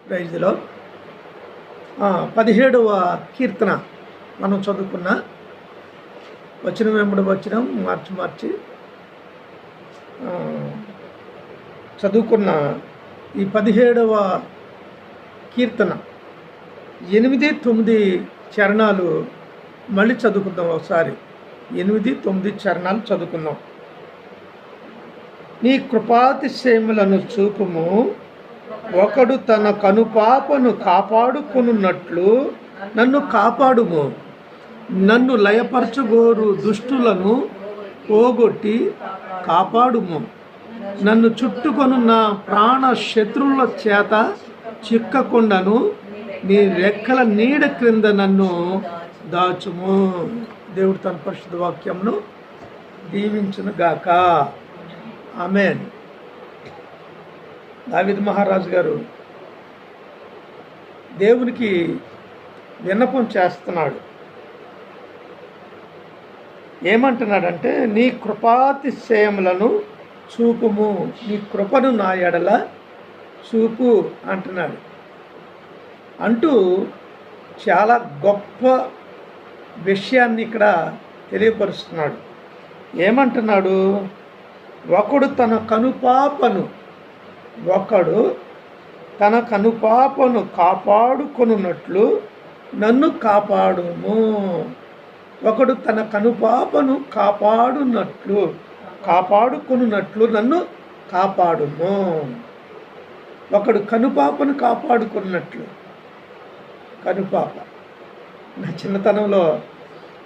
ప్రైజ్లో 17వ కీర్తన మనం చదువుకున్న వచనం వెంబడి వచనం మార్చి చదువుకున్న ఈ 17వ కీర్తన 8-9 చరణాలు మళ్ళీ చదువుకుందాం. ఒకసారి 8-9 చరణాలు చదువుకుందాం. నీ కృపాతిశయములను చూపుము, ఒకడు తన కనుపాపను కాపాడుకున్నట్లు నన్ను కాపాడుము. నన్ను లయపరచగోరు దుష్టులను పోగొట్టి కాపాడుము. నన్ను చుట్టుకొనున్న ప్రాణ శత్రువుల చేత చిక్కకుండాను నీ రెక్కల నీడ క్రింద నన్ను దాచుము. దేవుడు తన పరిశుద్ధ వాక్యమును దీవించును గాక. ఆమేన్. దావీదు మహారాజు గారు దేవునికి విన్నపం చేస్తున్నాడు. ఏమంటున్నాడంటే, నీ కృపాతిశయములను చూపుము, నీ కృపను నా ఎడల చూపు అంటున్నాడు. అంటూ చాలా గొప్ప విషయాన్ని ఇక్కడ తెలియపరుస్తున్నాడు. ఏమంటున్నాడు? ఒకడు తన కనుపాపను కాపాడుకొనున్నట్లు నన్ను కాపాడుము. ఒకడు తన కనుపాపను కాపాడుకొనున్నట్లు నన్ను కాపాడుము. ఒకడు కనుపాపను కాపాడుకున్నట్లు. కనుపాప నా చిన్నతనంలో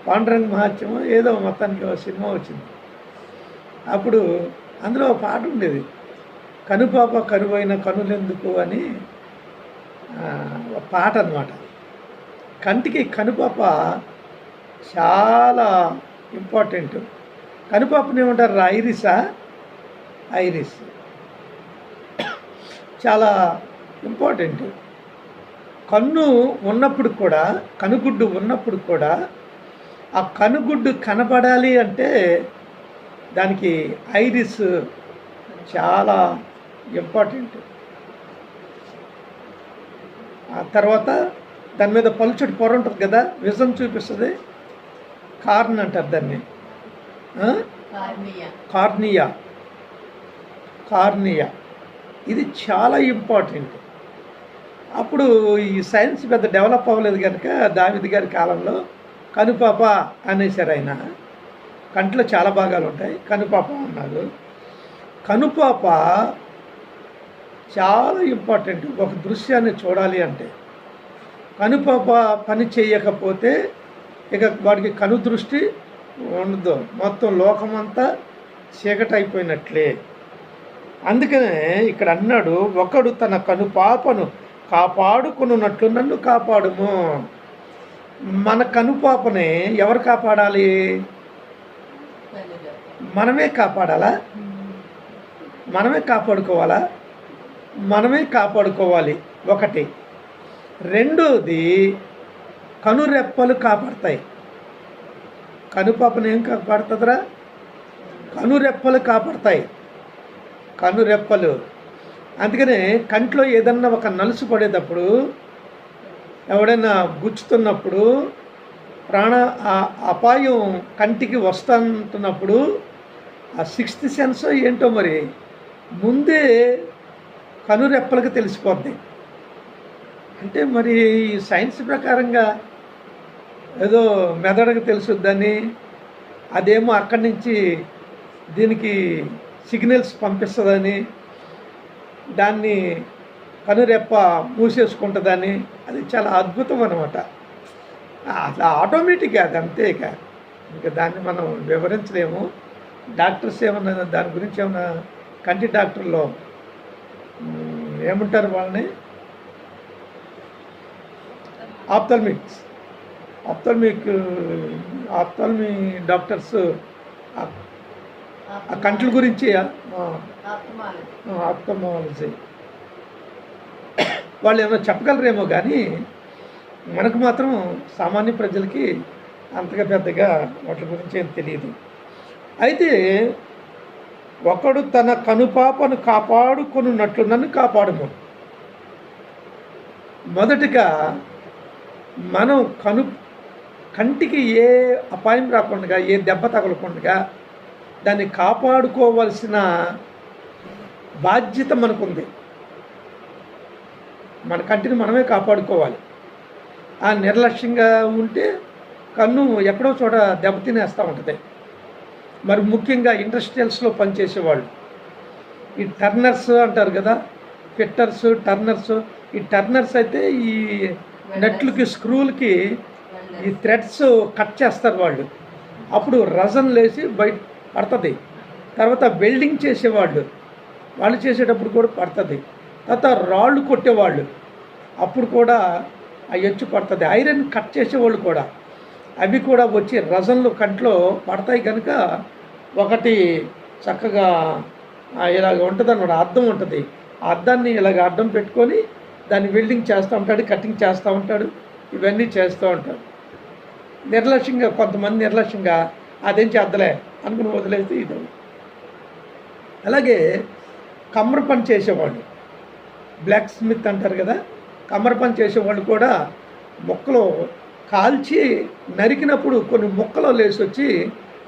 పాండురంగ మహాత్యం ఏదో మొత్తానికి సినిమా వచ్చింది. అప్పుడు అందులో పాట ఉండేది, కనుపాప కరువైన కనులెందుకు అని పాట అన్నమాట. కంటికి కనుపాప చాలా ఇంపార్టెంట్. కనుపాపని ఏమంటారు? ఐరిస్ చాలా ఇంపార్టెంట్. కన్ను ఉన్నప్పుడు కూడా, కనుగుడ్డు ఉన్నప్పుడు కూడా ఆ కనుగుడ్డు కనబడాలి అంటే దానికి ఐరిస్ చాలా ఇంపార్టెంట్. ఆ తర్వాత దాని మీద పలుచటి పొర ఉంటుంది కదా, విజన్ చూపిస్తుంది. కార్న్ అంటారు దాన్ని, కార్నియా. ఇది చాలా ఇంపార్టెంట్. అప్పుడు ఈ సైన్స్ పెద్ద డెవలప్ అవ్వలేదు కనుక దావీదు గారి కాలంలో కనుపాప అనేసారు. ఆయన కంట్లో చాలా భాగాలు ఉంటాయి, కనుపాప అన్నారు. కనుపాప చాలా ఇంపార్టెంట్. ఒక దృశ్యాన్ని చూడాలి అంటే కనుపాప పని చేయకపోతే ఇక వాడికి కను దృష్టి ఉండదు, మొత్తం లోకమంతా చీకటి అయిపోయినట్లే. అందుకనే ఇక్కడ అన్నాడు, ఒకడు తన కనుపాపను కాపాడుకున్నట్లు నన్ను కాపాడుము. మన కనుపాపని ఎవరు కాపాడాలి? మనమే కాపాడాలా? మనమే కాపాడుకోవాలా? మనమే కాపాడుకోవాలి. ఒకటి. రెండోది, కనురెప్పలు కాపాడతాయి. కనుపాపను ఏం కాపాడుతుందిరా? కనురెప్పలు కాపాడతాయి. కనురెప్పలు. అందుకనే కంట్లో ఏదన్నా ఒక నలుసు పడేటప్పుడు, ఎవడైనా గుచ్చుతున్నప్పుడు, ప్రాణ అపాయం కంటికి వస్తుంటున్నప్పుడు ఆ 6th సెన్స్ ఏంటో మరి ముందే కనురెప్పలకు తెలిసిపోద్ది. అంటే మరి సైన్స్ ప్రకారంగా ఏదో మెదడుకు తెలుసుద్దని, అదేమో అక్కడి నుంచి దీనికి సిగ్నల్స్ పంపిస్తుందని, దాన్ని కనురెప్ప మూసేసుకుంటుందని, అది చాలా అద్భుతం అన్నమాట. అట్లా ఆటోమేటిక్గా అది అంతే. ఇంకా దాన్ని మనం వివరించలేము. డాక్టర్స్ ఏమన్నా దాని గురించి ఏమన్నా, కంటి డాక్టర్లో ఏమంటారు వాళ్ళని? ఆప్థల్మీ డాక్టర్స్ ఆ కంట్ల గురించి, ఆప్థమాలజీ వాళ్ళు ఏమైనా చెప్పగలరేమో కానీ మనకు మాత్రం సామాన్య ప్రజలకి అంతగా పెద్దగా వాటి గురించి ఏం తెలియదు. అయితే ఒకడు తన కనుపాపను కాపాడుకొనున్నట్లు నన్ను కాపాడుము. మొదటిగా మనం కంటికి ఏ అపాయం రాకుండా, ఏ దెబ్బ తగలకుండా దాన్ని కాపాడుకోవాల్సిన బాధ్యత మనకుంది. మన కంటిని మనమే కాపాడుకోవాలి. ఆ నిర్లక్ష్యంగా ఉంటే కన్ను ఎక్కడో చోట దెబ్బతినేస్తూ ఉంటుంది. మరి ముఖ్యంగా ఇండస్ట్రియల్స్లో పనిచేసేవాళ్ళు, ఈ టర్నర్స్ అంటారు కదా, ఫిట్టర్స్, టర్నర్స్. ఈ టర్నర్స్ అయితే ఈ నట్లకి, స్క్రూలకి ఈ థ్రెడ్స్ కట్ చేస్తారు వాళ్ళు. అప్పుడు రజన్ లేసి బయట పడుతుంది. తర్వాత వెల్డింగ్ చేసేవాళ్ళు, వాళ్ళు చేసేటప్పుడు కూడా పడుతుంది. తర్వాత రాళ్ళు కొట్టేవాళ్ళు, అప్పుడు కూడా ఆ ఎచ్చు పడుతుంది. ఐరన్ కట్ చేసేవాళ్ళు కూడా, అవి కూడా వచ్చి రజన్లు కంట్లో పడతాయి. కనుక ఒకటి చక్కగా ఇలాగ ఉంటుంది అన్నమాట, అద్దం ఉంటుంది. ఆ అద్దాన్ని ఇలాగ అడ్డం పెట్టుకొని దాన్ని వెల్డింగ్ చేస్తూ ఉంటాడు, కటింగ్ చేస్తూ ఉంటాడు, ఇవన్నీ చేస్తూ ఉంటాడు. నిర్లక్ష్యంగా కొంతమంది అదేం చేద్దలే అనుకుని వదిలేస్తే ఇది. అలాగే కమ్మర పని చేసేవాళ్ళు, బ్లాక్ స్మిత్ అంటారు కదా, కమ్మర పని చేసేవాళ్ళు కూడా మొక్కలు కాల్చి నరికినప్పుడు కొన్ని మొక్కలు లేసి వచ్చి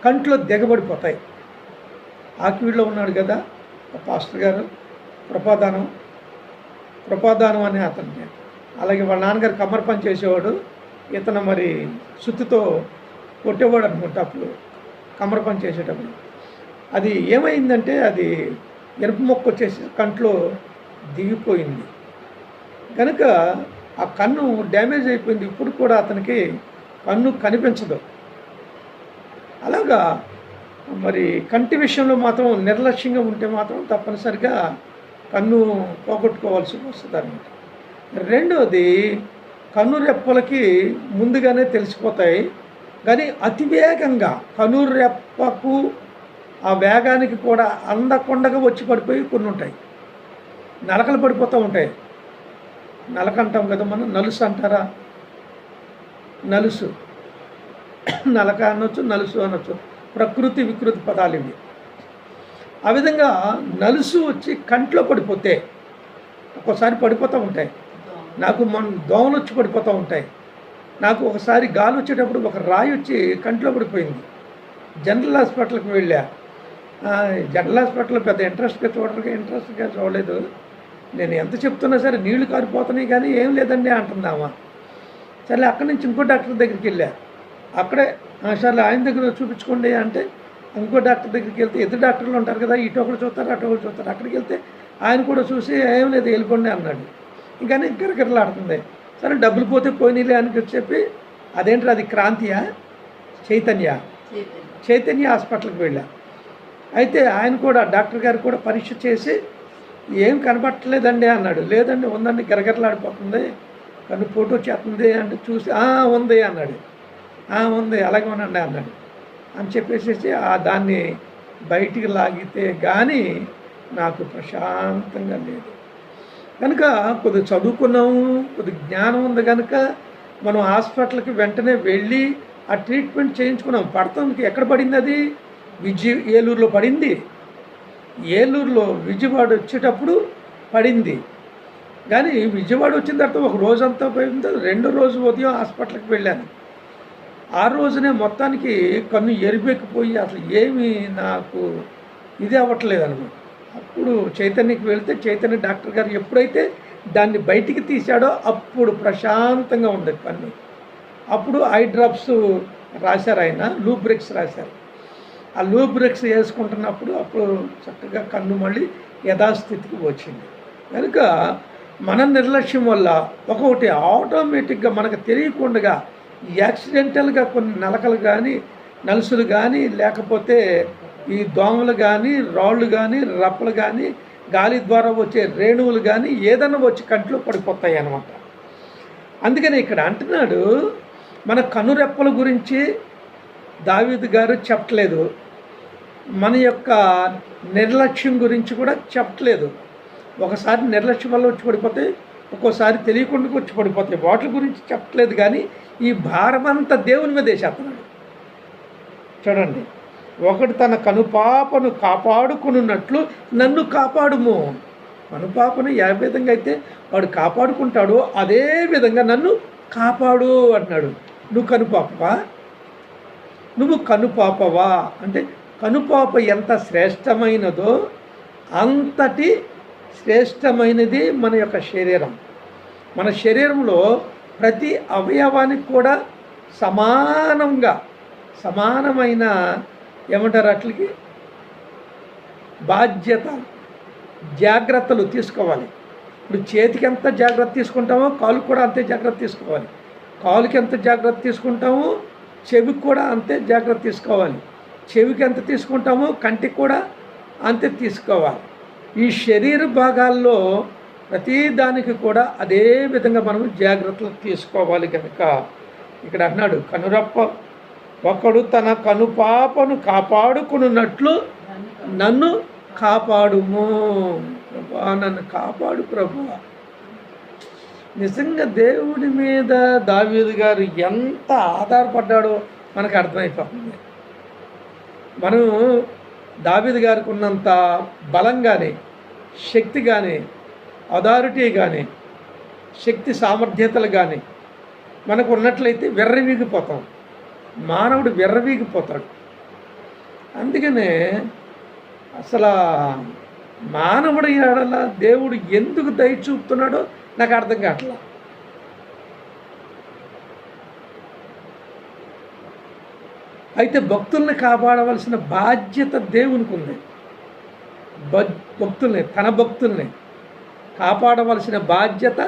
కంట్లో దిగబడిపోతాయి. ఆకివీడులో ఉన్నాడు కదా పాస్టర్ గారు, ప్రపాదానం అనే అతన్ని. అలాగే వాళ్ళ నాన్నగారు కమ్మర పని చేసేవాడు, ఇతను మరి సుత్తితో కొట్టేవాడు అనుకుంటా అప్పుడు కమ్మర పని చేసేటప్పుడు. అది ఏమైందంటే అది ఎరుపు మొక్క వచ్చేసి కంట్లో దిగిపోయింది కనుక ఆ కన్ను డ్యామేజ్ అయిపోయింది. ఇప్పుడు కూడా అతనికి కన్ను కనిపించదు. అలాగా మరి కంటి విషయంలో మాత్రం నిర్లక్ష్యంగా ఉంటే మాత్రం తప్పనిసరిగా కన్ను పోగొట్టుకోవాల్సి వస్తుంది అన్నమాట. రెండోది, కన్ను రెప్పలకి ముందుగానే తెలిసిపోతాయి, కానీ అతివేగంగా కనురెప్పకు ఆ వేగానికి కూడా అందకుండగా వచ్చి పడిపోయి కొన్ని ఉంటాయి. నలకలు పడిపోతూ ఉంటాయి. నలక అంటాం కదా మనం, నలుసు అంటారా, నలుసు, నలక అనొచ్చు, నలుసు అనొచ్చు, ప్రకృతి వికృతి పదాలు ఇవి. ఆ విధంగా నలుసు వచ్చి కంట్లో పడిపోతే ఒక్కోసారి పడిపోతూ ఉంటాయి. నాకు దోమలు వచ్చి పడిపోతూ ఉంటాయి. నాకు ఒకసారి గాలి వచ్చేటప్పుడు ఒక రాయి వచ్చి కంట్లో పడిపోయింది. జనరల్ హాస్పిటల్కి వెళ్ళా. జనరల్ హాస్పిటల్లో పెద్ద ఇంట్రెస్ట్గా చూడలేదు. నేను ఎంత చెప్తున్నా సరే నీళ్లు కారిపోతున్నాయి కానీ ఏం లేదండి అంటుందామా. సరే అక్కడి నుంచి ఇంకో డాక్టర్ దగ్గరికి వెళ్ళా. అక్కడే సరే ఆయన దగ్గర చూపించుకోండి అంటే ఇంకో డాక్టర్ దగ్గరికి వెళ్తే ఇద్దరు డాక్టర్లు ఉంటారు కదా, ఇటు ఒకరు చూస్తారు, అటు ఒకరు చూస్తారు. అక్కడికి వెళ్తే ఆయన కూడా చూసి ఏం లేదు వెళ్ళిపోండి అన్నాడు. ఇంకానే గిరగిరలాడుతుంది. సరే డబ్బులు పోతే పోయినలే అని చెప్పి, అదేంటి అది క్రాంతియా చైతన్య హాస్పిటల్కి వెళ్ళా. అయితే ఆయన కూడా డాక్టర్ గారు కూడా పరీక్ష చేసి ఏం కనబట్టలేదండి అన్నాడు. లేదండి ఉందండి, గిరగిరలాడిపోతుంది, కన్ను ఫోటో చేస్తుంది అంటే చూసి ఉంది అన్నాడు. ఉంది అలాగే ఉండండి అన్నాడు అని చెప్పేసి దాన్ని బయటికి లాగితే కానీ నాకు ప్రశాంతంగా లేదు. కనుక కొద్దిగా చదువుకున్నాము, కొద్దిగా జ్ఞానం ఉంది కనుక మనం హాస్పిటల్కి వెంటనే వెళ్ళి ఆ ట్రీట్మెంట్ చేయించుకున్నాం. పడతానికి ఎక్కడ పడింది అది? ఏలూరులో పడింది. ఏలూరులో విజయవాడ వచ్చేటప్పుడు పడింది. కానీ విజయవాడ వచ్చిన తర్వాత ఒక రోజంతా పోయింది. రెండో రోజు ఉదయం హాస్పిటల్కి వెళ్ళాను. ఆ రోజునే మొత్తానికి కన్ను ఎరిపెక్కిపోయి అసలు ఏమీ నాకు ఇది అవ్వట్లేదు అనమాట. అప్పుడు చైతన్యకి వెళ్తే చైతన్య డాక్టర్ గారు ఎప్పుడైతే దాన్ని బయటికి తీశాడో అప్పుడు ప్రశాంతంగా ఉంది కన్ను. అప్పుడు ఐ డ్రాప్స్ రాశారు, ఆయన లూబ్రిక్స్ రాశారు. ఆ లూబ్రిక్స్ వేసుకుంటున్నప్పుడు అప్పుడు చక్కగా కన్ను మళ్ళీ యథాస్థితికి వచ్చింది. కనుక మన నిర్లక్ష్యం వల్ల ఒకటి ఆటోమేటిక్గా మనకు తెలియకుండా యాక్సిడెంటల్గా కొన్ని నలకలు కానీ, నలుసులు కానీ, లేకపోతే ఈ దోమలు కానీ, రాళ్ళు కానీ, రప్పలు కానీ, గాలి ద్వారా వచ్చే రేణువులు కానీ ఏదన్నా వచ్చి కంట్లో పడిపోతాయి అన్నమాట. అందుకని ఇక్కడ అంటున్నాడు, మన కనురెప్పల గురించి దావీదు గారు చెప్పట్లేదు, మన యొక్క నిర్లక్ష్యం గురించి కూడా చెప్పట్లేదు. ఒకసారి నిర్లక్ష్యం వల్ల వచ్చి పడిపోతాయి, ఒక్కోసారి తెలియకుండా వచ్చి పడిపోతాయి. వాటి గురించి చెప్పట్లేదు, కానీ ఈ భారమంతా దేవుని మీద వేసేస్తున్నాడు. చూడండి, ఒకటి తన కనుపాపను కాపాడుకున్నట్లు నన్ను కాపాడుము. కనుపాపను ఏ విధంగా అయితే వాడు కాపాడుకుంటాడో అదే విధంగా నన్ను కాపాడు అన్నాడు. నువ్వు కనుపాపవా? నువ్వు కనుపాపవా అంటే కనుపాప ఎంత శ్రేష్టమైనదో అంతటి శ్రేష్టమైనది మన యొక్క శరీరం. మన శరీరంలో ప్రతి అవయవానికి కూడా సమానమైన ఏమంటారు అట్లకి బాధ్యత, జాగ్రత్తలు తీసుకోవాలి. ఇప్పుడు చేతికి ఎంత జాగ్రత్త తీసుకుంటామో కాలుకి కూడా అంతే జాగ్రత్త తీసుకోవాలి. కాలుకి ఎంత జాగ్రత్త తీసుకుంటామో చెవికి కూడా అంతే జాగ్రత్త తీసుకోవాలి. చెవికి ఎంత తీసుకుంటామో కంటికి కూడా అంతే తీసుకోవాలి. ఈ శరీర భాగాల్లో ప్రతి దానికి కూడా అదే విధంగా మనం జాగ్రత్తలు తీసుకోవాలి. కనుక ఇక్కడ అన్నాడు, కనురప్ప ఒకడు తన కనుపాపను కాపాడుకున్నట్లు నన్ను కాపాడుము ప్రభా, నన్ను కాపాడు ప్రభా. నిజంగా దేవుడి మీద దావీదు గారు ఎంత ఆధారపడ్డాడో మనకు అర్థమైపోతుంది. మనం దావీదు గారికి ఉన్నంత బలం కానీ, శక్తి కానీ, అథారిటీ కానీ, శక్తి సామర్థ్యతలు కానీ మనకు ఉన్నట్లయితే విర్రవీగిపోతాం. మానవుడు విర్రవీగిపోతాడు. అందుకనే అసలు మానవుడి ఎడల దేవుడు ఎందుకు దయ చూపుతున్నాడో నాకు అర్థం కావట్లా. అయితే భక్తుల్ని కాపాడవలసిన బాధ్యత దేవునికి ఉంది. తన భక్తుల్ని కాపాడవలసిన బాధ్యత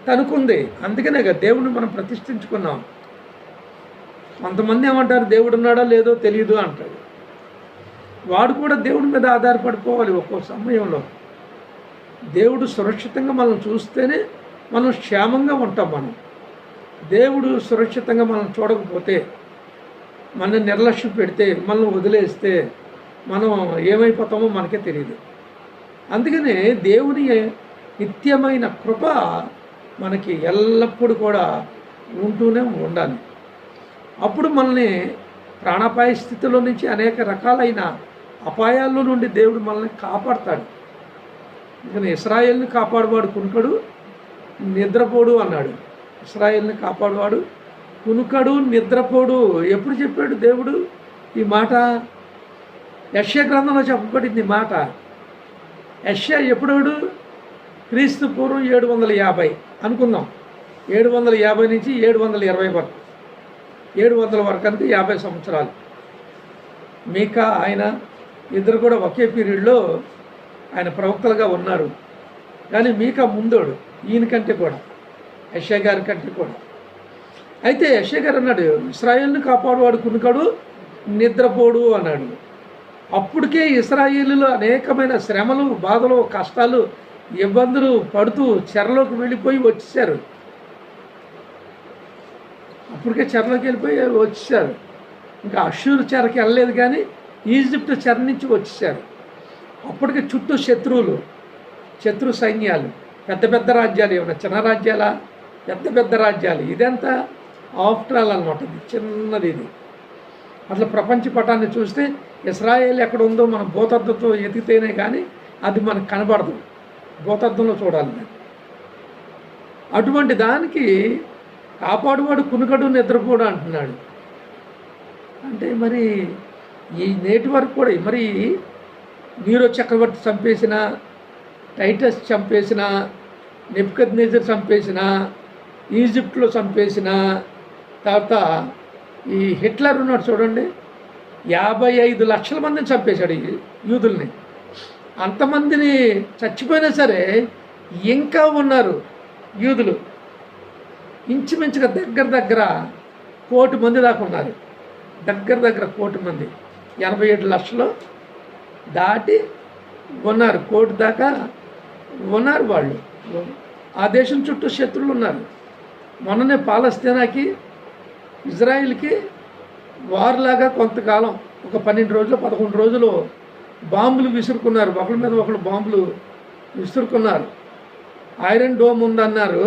తనకుంది. అందుకనే దేవుడిని మనం ప్రతిష్ఠించుకున్నాం. కొంతమంది ఏమంటారు, దేవుడు ఉన్నాడో లేదో తెలియదు అంటాడు. వాడు కూడా దేవుడి మీద ఆధారపడిపోవాలి. ఒక్కో సమయంలో దేవుడు సురక్షితంగా మనం చూస్తేనే మనం క్షేమంగా ఉంటాం. దేవుడు సురక్షితంగా మనం చూడకపోతే, మన నిర్లక్ష్యం పెడితే, మనం వదిలేస్తే మనం ఏమైపోతామో మనకే తెలియదు. అందుకనే దేవుని నిత్యమైన కృప మనకి ఎల్లప్పుడూ కూడా ఉంటూనే ఉండాలి. అప్పుడు మనల్ని ప్రాణాపాయ స్థితిలో నుంచి అనేక రకాలైన అపాయాల్లో నుండి దేవుడు మనల్ని కాపాడతాడు. అందుకని ఇశ్రాయేల్ని కాపాడువాడు కునుకడు నిద్రపోడు అన్నాడు. ఇశ్రాయేల్ని కాపాడువాడు కునుకడు నిద్రపోడు. ఎప్పుడు చెప్పాడు దేవుడు ఈ మాట? యెషయా గ్రంథంలో చెప్పబడింది మాట. యెషయా ఎప్పుడు? క్రీస్తు పూర్వం 750 అనుకుందాం. 750 నుంచి 720 వరకు, 700 వరకు అంటే 50 సంవత్సరాలు. మీకా ఆయన ఇద్దరు కూడా ఒకే పీరియడ్లో ఆయన ప్రవక్తలుగా ఉన్నారు. కానీ మీకా ముందోడు ఈయనకంటే కూడా, యెషయా గారి కంటే కూడా. అయితే యెషయా గారు అన్నాడు, ఇశ్రాయేల్ని కాపాడువాడు కునుకడు నిద్రపోడు అన్నాడు. అప్పటికే ఇశ్రాయేలులో అనేకమైన శ్రమలు, బాధలు, కష్టాలు, ఇబ్బందులు పడుతూ చెరలోకి వెళ్ళిపోయి వచ్చేసారు. అప్పటికే చెరలోకి వెళ్ళిపోయి వచ్చేసారు. ఇంకా అష్షూరు చెరకి వెళ్ళలేదు, కానీ ఈజిప్ట్ చెర నుంచి వచ్చేసారు. అప్పటికే చుట్టూ శత్రు సైన్యాలు, పెద్ద పెద్ద రాజ్యాలు. ఏమన్నా చిన్న రాజ్యాలా? పెద్ద పెద్ద రాజ్యాలు. ఇదంతా ఆఫ్టర్ ఆల్ అనమాట. ఇది చిన్నది. ఇది అసలు ప్రపంచ పటాన్ని చూస్తే ఇశ్రాయేల్ ఎక్కడ ఉందో మనం భూతద్దంతో ఎతికితేనే కానీ అది మనకు కనబడదు. భూతద్దంలో చూడాలి. అటువంటి దానికి కాపాడువాడు కునుకడు నిద్రపోడు అంటున్నాడు. అంటే మరి ఈ నేటి వరకు కూడా మరి నీరో చక్రవర్తి చంపేసిన, టైటస్ చంపేసిన, నెబుకద్నెజర్ చంపేసిన, ఈజిప్ట్లో చంపేసిన, తర్వాత ఈ హిట్లర్ ఉన్నాడు చూడండి, 55 లక్షల మందిని చంపేశాడు యూదుల్ని. అంతమందిని చచ్చిపోయినా సరే ఇంకా ఉన్నారు యూదులు. ఇంచుమించుగా దగ్గర 1 కోటి మంది దాకా ఉన్నారు. దగ్గర 1 కోటి మంది, 87 లక్షలు దాటి ఉన్నారు. 1 కోటి దాకా ఉన్నారు వాళ్ళు. ఆ దేశం చుట్టూ శత్రువులు ఉన్నారు. మొన్ననే పాలస్తీనాకి, ఇజ్రాయిల్కి వారులాగా కొంతకాలం ఒక 12 రోజులు 11 రోజులు బాంబులు విసురుకున్నారు. ఒకరి మీద ఒకరు బాంబులు విసురుకున్నారు. ఐరన్ డోమ్ ఉందన్నారు.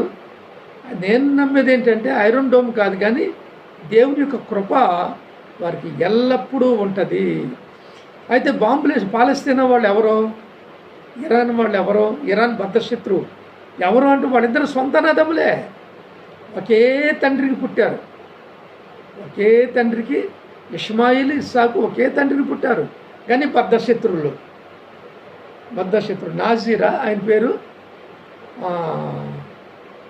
నేను నమ్మేది ఏంటంటే ఐరన్ డోమ్ కాదు, కానీ దేవుని యొక్క కృప వారికి ఎల్లప్పుడూ ఉంటుంది. అయితే బాంబులు వేసి పాలస్తీనా వాళ్ళు ఎవరో ఇరాన్ వాళ్ళు ఎవరో, ఇరాన్ బద్ధశత్రువు ఎవరు అంటూ వాళ్ళిద్దరు సొంత అన్నదమ్ములే, ఒకే తండ్రికి పుట్టారు. ఒకే తండ్రికి ఇష్మాయిల్ ఇస్సాకు ఒకే తండ్రికి పుట్టారు, కానీ బద్ధశత్రువులు. నాజీరా ఆయన పేరు,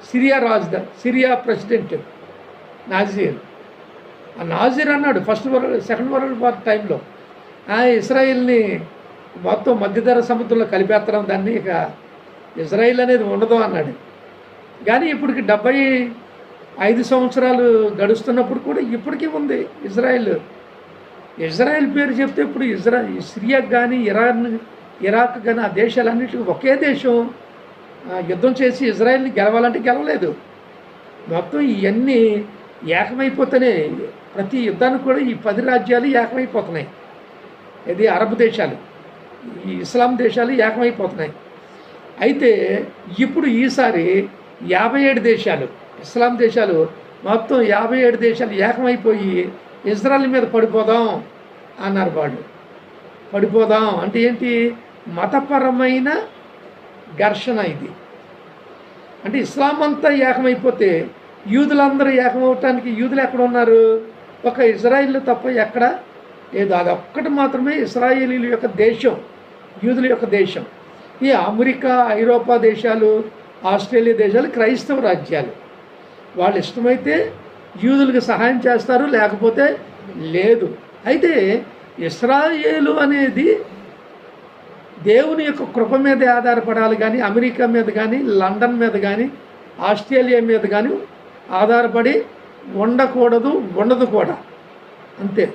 సిరియా రాజధాని, సిరియా ప్రెసిడెంట్ నాజీర్. ఆ నాజీర్ అన్నాడు సెకండ్ వరల్డ్ వార్ టైంలో ఇస్రాయిల్ని మొత్తం మధ్యధర సముద్రంలో కలిపేత్తడం, దాన్ని ఇక ఇజ్రాయిల్ అనేది ఉండదు అన్నాడు. కానీ ఇప్పటికి 75 సంవత్సరాలు గడుస్తున్నప్పుడు కూడా ఇప్పటికీ ఉంది ఇజ్రాయిల్ పేరు చెప్తే ఇప్పుడు సిరియాకి కానీ ఇరాక్ కానీ ఆ దేశాలన్నింటికి ఒకే దేశం యుద్ధం చేసి ఇజ్రాయిల్ని గెలవాలంటే గెలవలేదు. మొత్తం ఇవన్నీ ఏకమైపోతేనే ప్రతి యుద్ధానికి కూడా ఈ 10 రాజ్యాలు ఏకమైపోతున్నాయి. ఇది అరబ్ దేశాలు, ఈ ఇస్లాం దేశాలు ఏకమైపోతున్నాయి. అయితే ఇప్పుడు ఈసారి 57 దేశాలు, ఇస్లాం దేశాలు మొత్తం 57 దేశాలు ఏకమైపోయి ఇజ్రాయిల్ మీద పడిపోదాం అన్నారు. వాళ్ళు పడిపోదాం అంటే ఏంటి? మతపరమైన ఘర్షణ ఇది. అంటే ఇస్లాం అంతా ఏకమైపోతే యూదులందరూ ఏకమవటానికి యూదులు ఎక్కడ ఉన్నారు? ఒక ఇజ్రాయిల్ తప్ప ఎక్కడ లేదు. అది ఒక్కటి మాత్రమే ఇస్రాయేలీల యొక్క దేశం, యూదుల యొక్క దేశం. ఈ అమెరికా, ఐరోపా దేశాలు, ఆస్ట్రేలియా దేశాలు క్రైస్తవ రాజ్యాలు. వాళ్ళు ఇష్టమైతే యూదులకు సహాయం చేస్తారు, లేకపోతే లేదు. అయితే ఇస్రాయేలు అనేది దేవుని యొక్క కృప మీద ఆధారపడాలి, కానీ అమెరికా మీద కానీ, లండన్ మీద కానీ, ఆస్ట్రేలియా మీద కానీ ఆధారపడి ఉండకూడదు, ఉండదు కూడా. అంతే.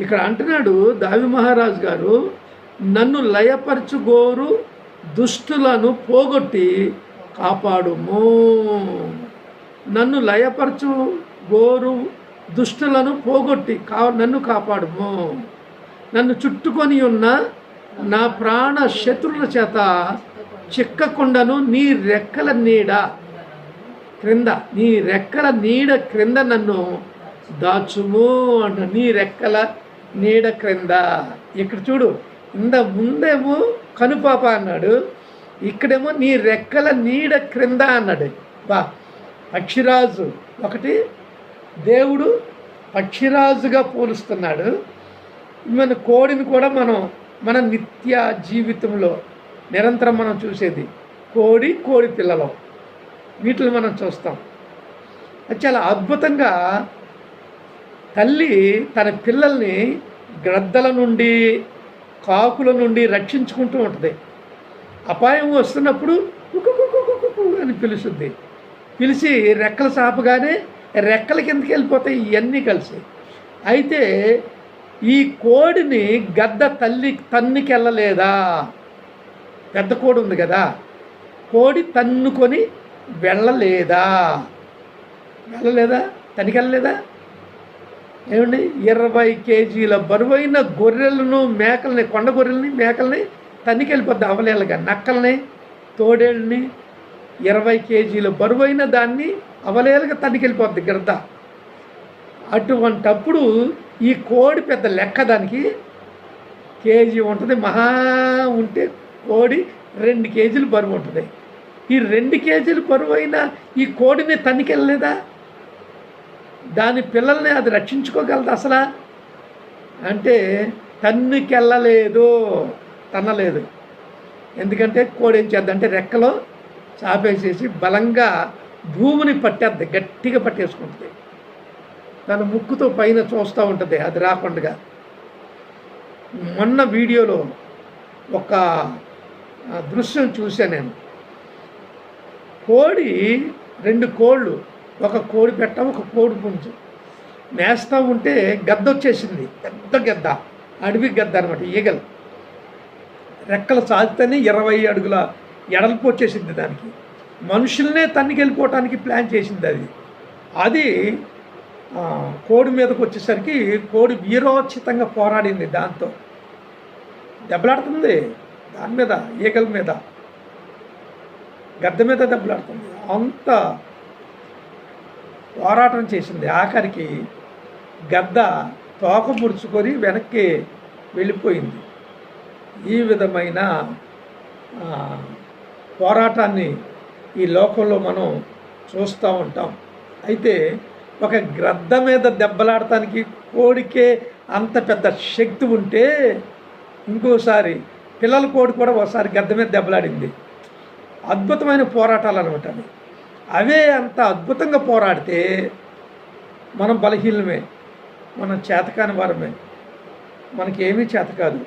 ఇక్కడ అంటున్నాడు దావీదు మహారాజు గారు, నన్ను లయపరచుగోరు దుష్టులను పోగొట్టి కాపాడుము. నన్ను లయపరచుగోరు దుష్టులను పోగొట్టి నన్ను కాపాడుము. నన్ను చుట్టుకొని ఉన్న నా ప్రాణ శత్రువుల చేత చిక్కకుండాను నీ రెక్కల నీడ క్రింద నన్ను దాచుము అంట. నీ రెక్కల నీడ క్రింద. ఇక్కడ చూడు, ముందేమో కనుపాప అన్నాడు, ఇక్కడేమో నీ రెక్కల నీడ క్రింద అన్నాడు. పక్షిరాజు ఒకటి, దేవుడు పక్షిరాజుగా పోలుస్తున్నాడు. మన కోడిని కూడా మన నిత్య జీవితంలో నిరంతరం మనం చూసేది కోడి పిల్లలు, వీటిని మనం చూస్తాం. అది చాలా అద్భుతంగా తల్లి తన పిల్లల్ని గ్రద్దల నుండి, కాకుల నుండి రక్షించుకుంటూ ఉంటుంది. అపాయం వస్తున్నప్పుడు అని పిలుస్తుంది. పిలిచి రెక్కలు సాపగానే రెక్కల కిందకి వెళ్ళిపోతాయి ఇవన్నీ కలిసి. అయితే ఈ కోడిని గద్ద తల్లి తన్నుకెళ్ళలేదా? పెద్ద కోడి ఉంది కదా, కోడి తన్నుకొని వెళ్ళలేదా? తనికెళ్ళలేదా? ఏమండి, 20 కేజీల బరువైన గొర్రెలను, మేకల్ని, కొండ గొర్రెల్ని, మేకల్ని తనికెళ్ళిపోద్ది అవలేలుగా. నక్కల్ని, తోడేళ్ళని, 20 కేజీల బరువైన దాన్ని అవలేలుగా తనికెళ్ళిపోద్ది గ్రద్ద. అటువంటప్పుడు ఈ కోడి పెద్ద లెక్క, దానికి కేజీ ఉంటుంది, మహా ఉంటే కోడి 2 కేజీలు బరువు ఉంటుంది. ఈ 2 కేజీలు బరువైన ఈ కోడిని తనికెళ్ళలేదా? దాని పిల్లల్ని అది రక్షించుకోగలదు అసలు అంటే? తన్నలేదు. ఎందుకంటే కోడి ఏం చేద్దంటే రెక్కలో చాపేసేసి బలంగా భూమిని పట్టేద్ది, గట్టిగా పట్టేసుకుంటుంది. తన ముక్కుతో పైన చూస్తూ ఉంటుంది అది రాకుండా. మొన్న వీడియోలో ఒక దృశ్యం చూశాను నేను. కోడి, 2 కోళ్ళు, ఒక కోడి పెట్ట, ఒక కోడి పుంజు మేస్తూ ఉంటే గద్ద వచ్చేసింది. పెద్ద గద్ద, అడవి గద్ద అనమాట, ఈగలు. రెక్కలు సాధితేనే 20 అడుగుల ఎడల్పు వచ్చేసింది దానికి. మనుషుల్నే తన్నికెళ్ళిపోవటానికి ప్లాన్ చేసింది అది కోడి మీదకి వచ్చేసరికి కోడి వీరోచితంగా పోరాడింది. దాంతో దెబ్బలాడుతుంది, దాని మీద, ఈగల మీద, గద్ద మీద దెబ్బలాడుతుంది. అంత పోరాటం చేసింది. ఆఖరికి గద్ద తోక ముడుచుకొని వెనక్కి వెళ్ళిపోయింది. ఈ విధమైన ఆ, పోరాటాన్ని ఈ లోకంలో మనం చూస్తూ ఉంటాం. అయితే ఒక గ్రద్ద మీద దెబ్బలాడటానికి కోడికే అంత పెద్ద శక్తి ఉంటే, ఇంకోసారి పిల్లల కోడి కూడా ఒకసారి గద్ద మీద దెబ్బలాడింది. అద్భుతమైన పోరాటాలు అనమాట అవి. అవే అంత అద్భుతంగా పోరాడితే మనం బలహీనమే, మనం చేతకాని వారమే, మనకేమీ చేత కాదు.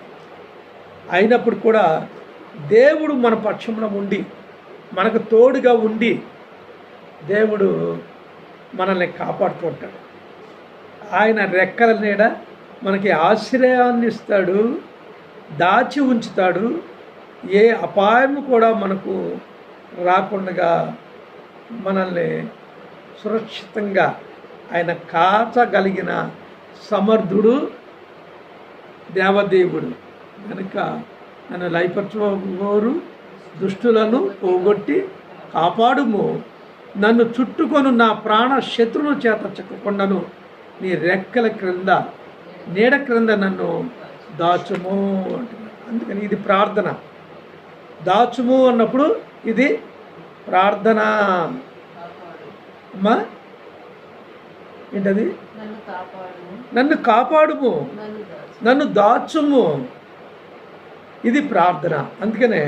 అయినప్పుడు కూడా దేవుడు మన పక్షంలో ఉండి, మనకు తోడుగా ఉండి దేవుడు మనల్ని కాపాడుతూ ఉంటాడు. ఆయన రెక్కల నీడ మనకి ఆశ్రయాన్ని ఇస్తాడు, దాచి ఉంచుతాడు. ఏ అపాయం కూడా మనకు రాకుండా మనల్ని సురక్షితంగా ఆయన కాచగలిగిన సమర్థుడు దేవదేవుడు. కనుక నన్ను లయపరచుకోరు, దుష్టులను పోగొట్టి కాపాడుము, నన్ను చుట్టుకొను నా ప్రాణ శత్రువుల చేత చిక్కకుండాను నీ రెక్కల క్రింద నీడ క్రింద నన్ను దాచుము అంటున్నాడు. అందుకని ఇది ప్రార్థన. దాచుము అన్నప్పుడు ఇది ప్రార్థన. అమ్మా ఏంటది? నన్ను కాపాడుము, నన్ను దాచుము, ఇది ప్రార్థన. అందుకనే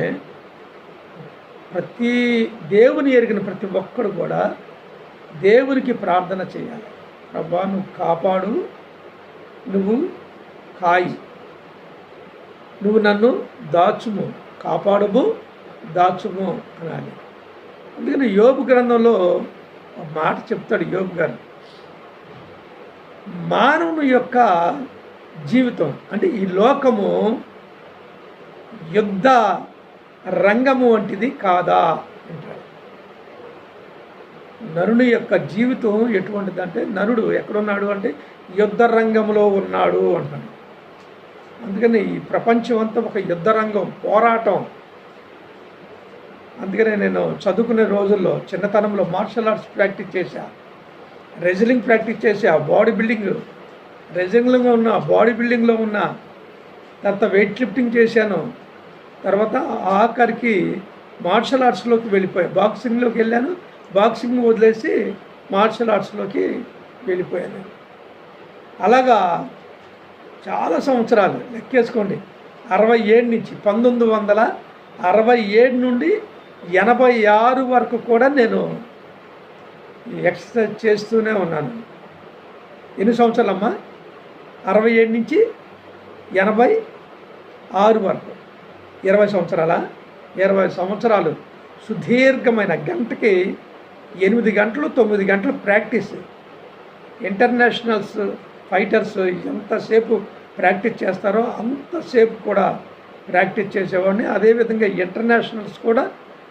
ప్రతి దేవుని ఎరిగిన ప్రతి ఒక్కడు కూడా దేవునికి ప్రార్థన చేయాలి. ప్రభా నువ్వు కాపాడు, నువ్వు కాయి, నువ్వు నన్ను దాచుము, కాపాడుము, దాచుము అనాలి. అందుకని యోబు గ్రంథంలో ఒక మాట చెప్తాడు యోబు గారు. మానవుని యొక్క జీవితం అంటే ఈ లోకము యుద్ధ రంగము వంటిది కాదా అంటాడు. నరుని యొక్క జీవితం ఎటువంటిదంటే, నరుడు ఎక్కడున్నాడు అంటే యుద్ధ రంగంలో ఉన్నాడు అంటాడు. అందుకని ఈ ప్రపంచం అంతా ఒక యుద్ధ రంగం, పోరాటం. అందుకనే నేను చదువుకునే రోజుల్లో చిన్నతనంలో మార్షల్ ఆర్ట్స్ ప్రాక్టీస్ చేశా, రెజ్లింగ్ ప్రాక్టీస్ చేశా, బాడీ బిల్డింగ్ రెజ్లింగ్లో ఉన్న, బాడీ బిల్డింగ్లో ఉన్న, తర్వాత వెయిట్ లిఫ్టింగ్ చేశాను. తర్వాత ఆఖరికి మార్షల్ ఆర్ట్స్లోకి వెళ్ళిపోయాను, బాక్సింగ్లోకి వెళ్ళాను. బాక్సింగ్ వదిలేసి మార్షల్ ఆర్ట్స్లోకి వెళ్ళిపోయాను. అలాగా చాలా సంవత్సరాలు లెక్కేసుకోండి. 67 నుంచి 1967 నుండి 86 వరకు కూడా నేను ఎక్సర్సైజ్ చేస్తూనే ఉన్నాను. ఎన్ని సంవత్సరాలమ్మా? 67 నుంచి 86 వరకు 20 సంవత్సరాల 20 సంవత్సరాలు సుదీర్ఘమైన, గంటకి 8 గంటలు 9 గంటలు ప్రాక్టీస్. ఇంటర్నేషనల్స్ ఫైటర్స్ ఎంతసేపు ప్రాక్టీస్ చేస్తారో అంతసేపు కూడా ప్రాక్టీస్ చేసేవాడిని. అదేవిధంగా ఇంటర్నేషనల్స్ కూడా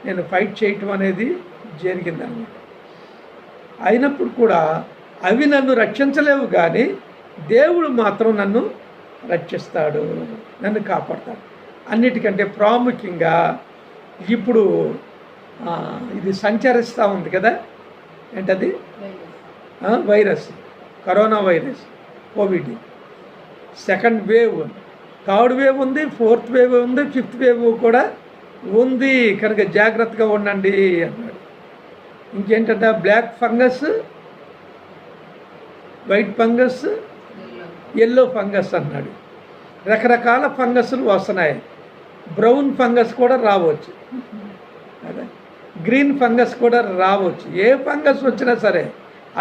నేను ఫైట్ చేయటం అనేది జరిగిందన్నమాట. అయినప్పుడు కూడా అవి నన్ను రక్షించలేవు, కానీ దేవుడు మాత్రం నన్ను రక్షిస్తాడు, నన్ను కాపాడతాడు. అన్నిటికంటే ప్రాముఖ్యంగా ఇప్పుడు ఇది సంచరిస్తూ ఉంది కదా, ఏంటది? Virus, corona virus, Covid. Second wave, third wave ఉంది, ఫోర్త్ వేవ్ ఉంది, ఫిఫ్త్ వేవ్ కూడా ఉంది. కనుక జాగ్రత్తగా ఉండండి అన్నాడు. ఇంకేంటంటే black fungus, white fungus, yellow fungus అన్నాడు. రకరకాల ఫంగస్లు వస్తున్నాయి. బ్రౌన్ ఫంగస్ కూడా రావచ్చు, అదే గ్రీన్ ఫంగస్ కూడా రావచ్చు. ఏ ఫంగస్ వచ్చినా సరే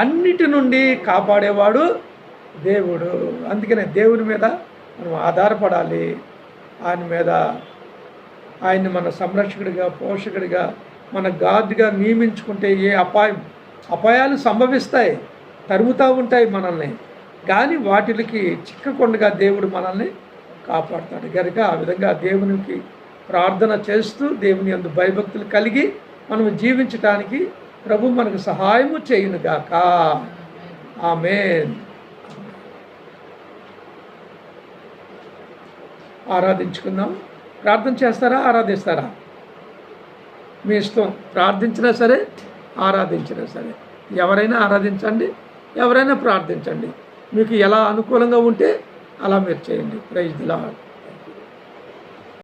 అన్నిటి నుండి కాపాడేవాడు దేవుడు. అందుకనే దేవుని మీద మనం ఆధారపడాలి. ఆయన మీద, ఆయన్ని మన సంరక్షకుడిగా, పోషకుడిగా, మన గార్డ్గా నియమించుకుంటే ఏ అపాయాలు సంభవిస్తాయి, తరుగుతూ ఉంటాయి మనల్ని, కానీ వాటికి చిక్కకుండా దేవుడు మనల్ని కాపాడుతాడు. కనుక ఆ విధంగా దేవునికి ప్రార్థన చేస్తూ దేవుని యందు భయభక్తులు కలిగి మనం జీవించటానికి ప్రభు మనకు సహాయము చేయునుగాక. ఆమేన్. ఆరాధించుకుందాం. ప్రార్థన చేస్తారా, ఆరాధిస్తారా? మీ ఇష్టం. ప్రార్థించినా సరే, ఆరాధించినా సరే. ఎవరైనా ఆరాధించండి, ఎవరైనా ప్రార్థించండి. మీకు ఎలా అనుకూలంగా ఉంటే అలా మీరు చేయండి. Praise the lord.